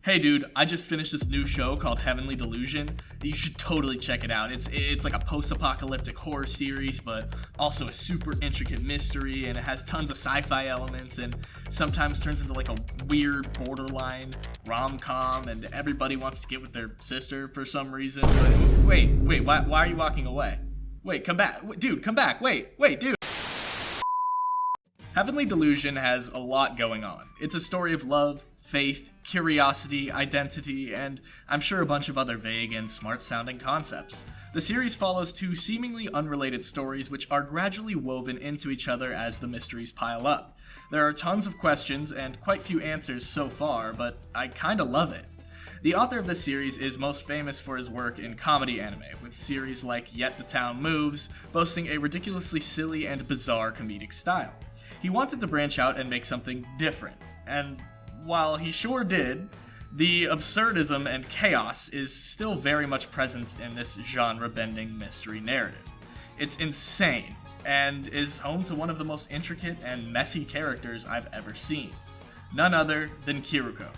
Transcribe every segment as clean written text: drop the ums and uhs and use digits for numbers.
Hey dude, I just finished this new show called Heavenly Delusion. You should totally check it out. It's like a post-apocalyptic horror series, but also a super intricate mystery, and it has tons of sci-fi elements, and sometimes turns into like a weird borderline rom-com, and everybody wants to get with their sister for some reason. But wait, why are you walking away? Wait, come back. Dude, come back. Wait, dude. Heavenly Delusion has a lot going on. It's a story of love, faith, curiosity, identity, and I'm sure a bunch of other vague and smart-sounding concepts. The series follows two seemingly unrelated stories which are gradually woven into each other as the mysteries pile up. There are tons of questions and quite few answers so far, but I kinda love it. The author of this series is most famous for his work in comedy anime, with series like Yet the Town Moves, boasting a ridiculously silly and bizarre comedic style. He wanted to branch out and make something different, and while he sure did, the absurdism and chaos is still very much present in this genre-bending mystery narrative. It's insane, and is home to one of the most intricate and messy characters I've ever seen. None other than Kiruko.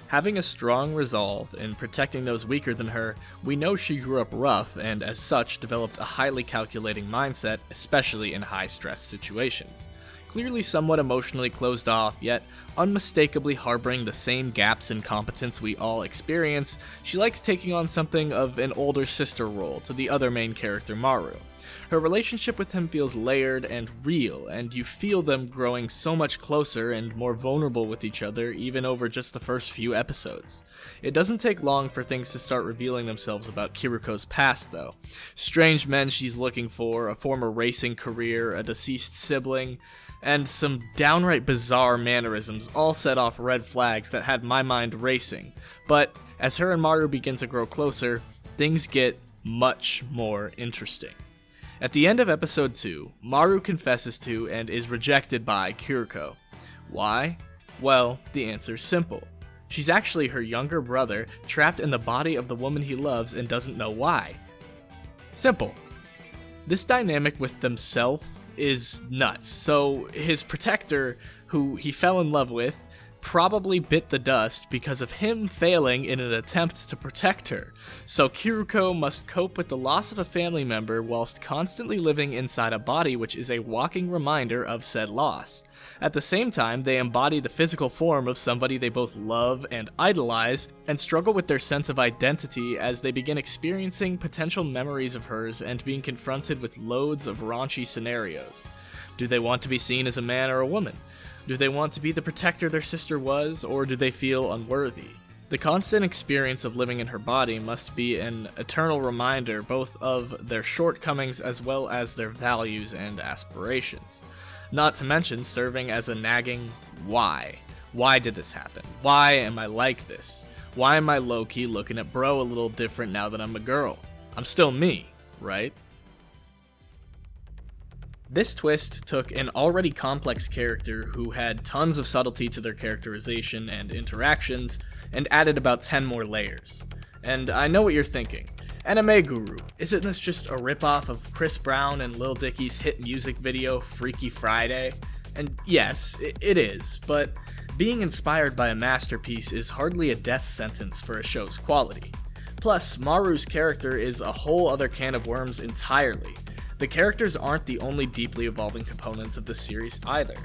Having a strong resolve in protecting those weaker than her, we know she grew up rough and as such developed a highly calculating mindset, especially in high-stress situations. Clearly somewhat emotionally closed off, yet unmistakably harboring the same gaps in competence we all experience, she likes taking on something of an older sister role to the other main character, Maru. Her relationship with him feels layered and real, and you feel them growing so much closer and more vulnerable with each other even over just the first few episodes. It doesn't take long for things to start revealing themselves about Kiruko's past, though. Strange men she's looking for, a former racing career, a deceased sibling, and some downright bizarre mannerisms all set off red flags that had my mind racing. But as her and Maru begin to grow closer, things get much more interesting. At the end of episode 2, Maru confesses to and is rejected by Kiruko. Why? Well, the answer's simple. She's actually her younger brother, trapped in the body of the woman he loves and doesn't know why. Simple. This dynamic with themselves is nuts, so his protector, who he fell in love with, probably bit the dust because of him failing in an attempt to protect her. So Kiruko must cope with the loss of a family member whilst constantly living inside a body which is a walking reminder of said loss. At the same time, they embody the physical form of somebody they both love and idolize, and struggle with their sense of identity as they begin experiencing potential memories of hers and being confronted with loads of raunchy scenarios. Do they want to be seen as a man or a woman? Do they want to be the protector their sister was, or do they feel unworthy? The constant experience of living in her body must be an eternal reminder both of their shortcomings as well as their values and aspirations. Not to mention serving as a nagging why. Why did this happen? Why am I like this? Why am I low-key looking at bro a little different now that I'm a girl? I'm still me, right? This twist took an already complex character who had tons of subtlety to their characterization and interactions, and added about 10 more layers. And I know what you're thinking. Anime Guru, isn't this just a ripoff of Chris Brown and Lil Dicky's hit music video Freaky Friday? And yes, it is, but being inspired by a masterpiece is hardly a death sentence for a show's quality. Plus, Maru's character is a whole other can of worms entirely. The characters aren't the only deeply evolving components of the series either.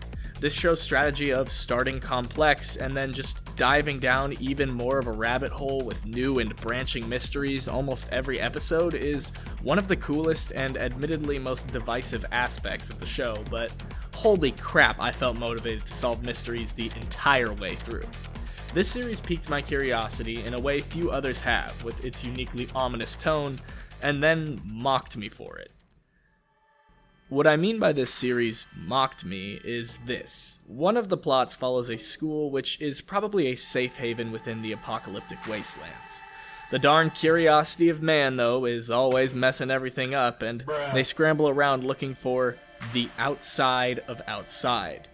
This show's strategy of starting complex and then just diving down even more of a rabbit hole with new and branching mysteries almost every episode is one of the coolest and admittedly most divisive aspects of the show, but holy crap, I felt motivated to solve mysteries the entire way through. This series piqued my curiosity in a way few others have, with its uniquely ominous tone, and then mocked me for it. What I mean by this series mocked me is this. One of the plots follows a school which is probably a safe haven within the apocalyptic wastelands. The darn curiosity of man, though, is always messing everything up, and they scramble around looking for the outside of outside.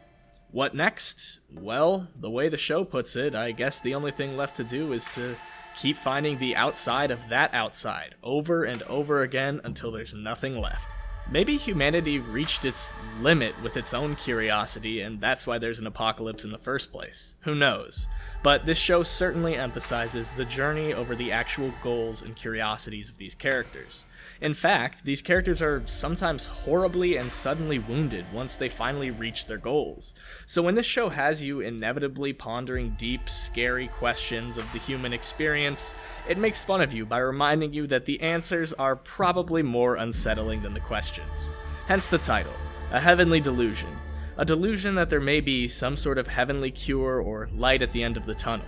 What next? Well, the way the show puts it, I guess the only thing left to do is to keep finding the outside of that outside, over and over again until there's nothing left. Maybe humanity reached its limit with its own curiosity, and that's why there's an apocalypse in the first place. Who knows? But this show certainly emphasizes the journey over the actual goals and curiosities of these characters. In fact, these characters are sometimes horribly and suddenly wounded once they finally reach their goals. So when this show has you inevitably pondering deep, scary questions of the human experience, it makes fun of you by reminding you that the answers are probably more unsettling than the questions. Hence the title, A Heavenly Delusion. A delusion that there may be some sort of heavenly cure or light at the end of the tunnel.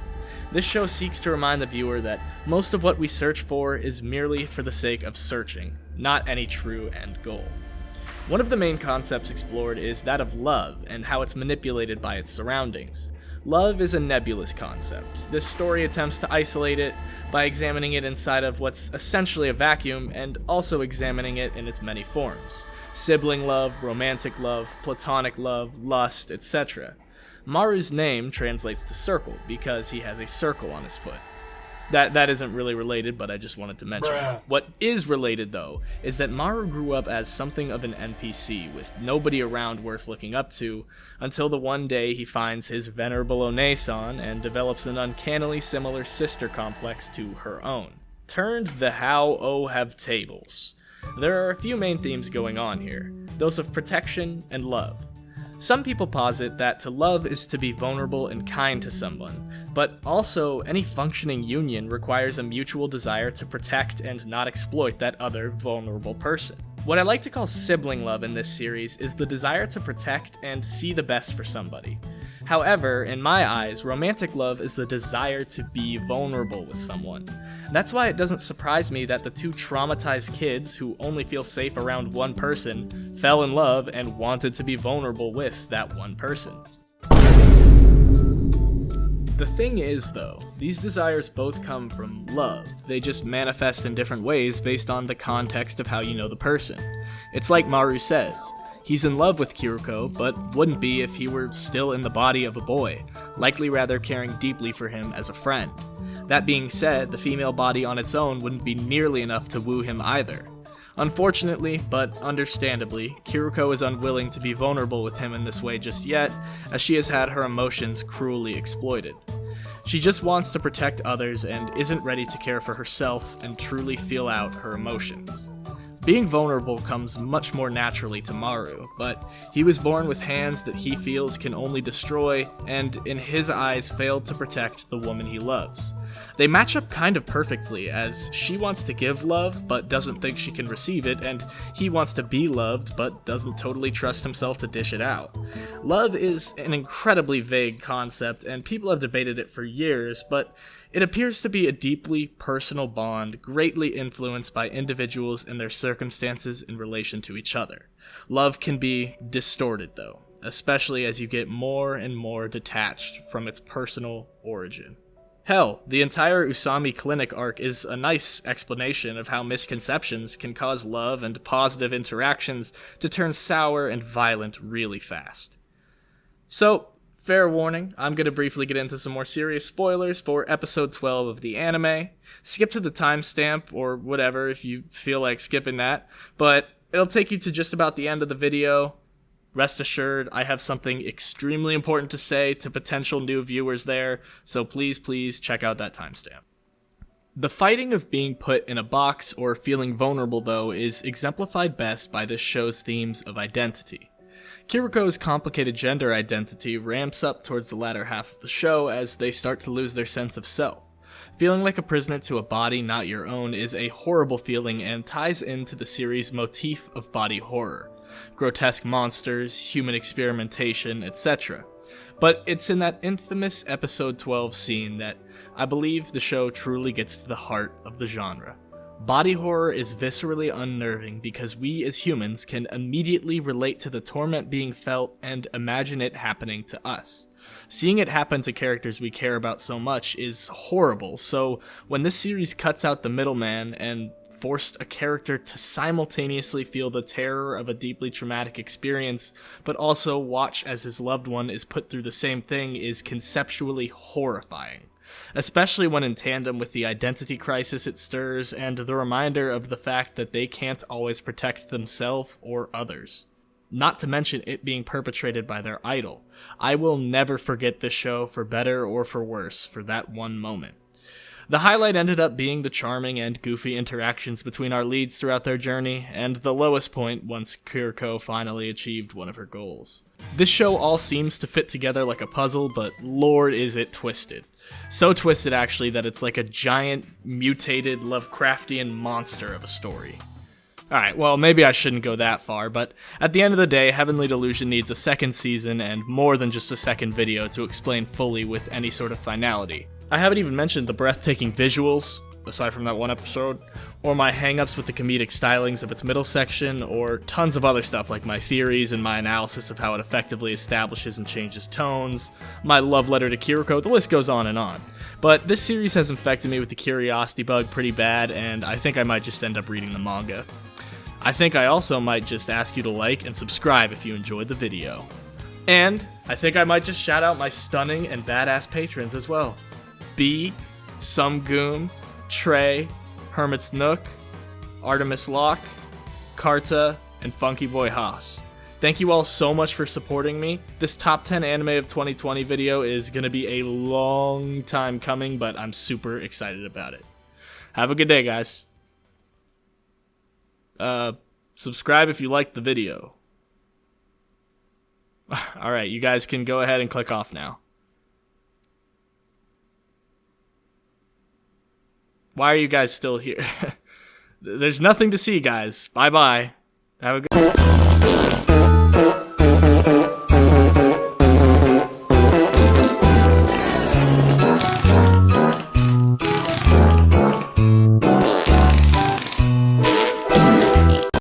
This show seeks to remind the viewer that most of what we search for is merely for the sake of searching, not any true end goal. One of the main concepts explored is that of love and how it's manipulated by its surroundings. Love is a nebulous concept. This story attempts to isolate it by examining it inside of what's essentially a vacuum and also examining it in its many forms. Sibling love, romantic love, platonic love, lust, etc. Maru's name translates to circle because he has a circle on his foot. That isn't really related, but I just wanted to mention it. What is related, though, is that Maru grew up as something of an NPC, with nobody around worth looking up to, until the one day he finds his venerable Onesan and develops an uncannily similar sister complex to her own. Turned the how oh have tables. There are a few main themes going on here, those of protection and love. Some people posit that to love is to be vulnerable and kind to someone, but also any functioning union requires a mutual desire to protect and not exploit that other vulnerable person. What I like to call sibling love in this series is the desire to protect and see the best for somebody. However, in my eyes, romantic love is the desire to be vulnerable with someone. That's why it doesn't surprise me that the two traumatized kids who only feel safe around one person fell in love and wanted to be vulnerable with that one person. The thing is, though, these desires both come from love. They just manifest in different ways based on the context of how you know the person. It's like Maru says. He's in love with Kiruko, but wouldn't be if he were still in the body of a boy, likely rather caring deeply for him as a friend. That being said, the female body on its own wouldn't be nearly enough to woo him either. Unfortunately, but understandably, Kiruko is unwilling to be vulnerable with him in this way just yet, as she has had her emotions cruelly exploited. She just wants to protect others and isn't ready to care for herself and truly feel out her emotions. Being vulnerable comes much more naturally to Maru, but he was born with hands that he feels can only destroy, and in his eyes failed to protect the woman he loves. They match up kind of perfectly, as she wants to give love, but doesn't think she can receive it, and he wants to be loved, but doesn't totally trust himself to dish it out. Love is an incredibly vague concept, and people have debated it for years, but it appears to be a deeply personal bond, greatly influenced by individuals and their circumstances in relation to each other. Love can be distorted, though, especially as you get more and more detached from its personal origin. Hell, the entire Usami Clinic arc is a nice explanation of how misconceptions can cause love and positive interactions to turn sour and violent really fast. So, fair warning, I'm going to briefly get into some more serious spoilers for episode 12 of the anime. Skip to the timestamp or whatever if you feel like skipping that, but it'll take you to just about the end of the video. Rest assured, I have something extremely important to say to potential new viewers there, so please check out that timestamp. The fighting of being put in a box or feeling vulnerable, though, is exemplified best by this show's themes of identity. Kiruko's complicated gender identity ramps up towards the latter half of the show as they start to lose their sense of self. Feeling like a prisoner to a body not your own is a horrible feeling and ties into the series' motif of body horror. Grotesque monsters, human experimentation, etc. But it's in that infamous episode 12 scene that I believe the show truly gets to the heart of the genre. Body horror is viscerally unnerving because we as humans can immediately relate to the torment being felt and imagine it happening to us. Seeing it happen to characters we care about so much is horrible, so when this series cuts out the middleman and forced a character to simultaneously feel the terror of a deeply traumatic experience, but also watch as his loved one is put through the same thing is conceptually horrifying. especially when in tandem with the identity crisis it stirs and the reminder of the fact that they can't always protect themselves or others. Not to mention it being perpetrated by their idol. I will never forget this show, for better or for worse, for that one moment. The highlight ended up being the charming and goofy interactions between our leads throughout their journey, and the lowest point once Kiruko finally achieved one of her goals. This show all seems to fit together like a puzzle, but lord is it twisted. So twisted actually that it's like a giant, mutated, Lovecraftian monster of a story. Alright, well maybe I shouldn't go that far, but at the end of the day, Heavenly Delusion needs a second season and more than just a second video to explain fully with any sort of finality. I haven't even mentioned the breathtaking visuals, aside from that one episode, or my hangups with the comedic stylings of its middle section, or tons of other stuff like my theories and my analysis of how it effectively establishes and changes tones, my love letter to Kiruko, the list goes on and on. But this series has infected me with the curiosity bug pretty bad, and I think I might just end up reading the manga. I think I also might just ask you to like and subscribe if you enjoyed the video. And I think I might just shout out my stunning and badass patrons as well. B, Sumgoon, Trey, Hermit's Nook, Artemis Locke, Karta, and Funky Boy Haas. Thank you all so much for supporting me. This top 10 anime of 2020 video is going to be a long time coming, but I'm super excited about it. Have a good day, guys. Subscribe if you liked the video. Alright, you guys can go ahead and click off now. Why are you guys still here? There's nothing to see, guys. Bye-bye. Have a good...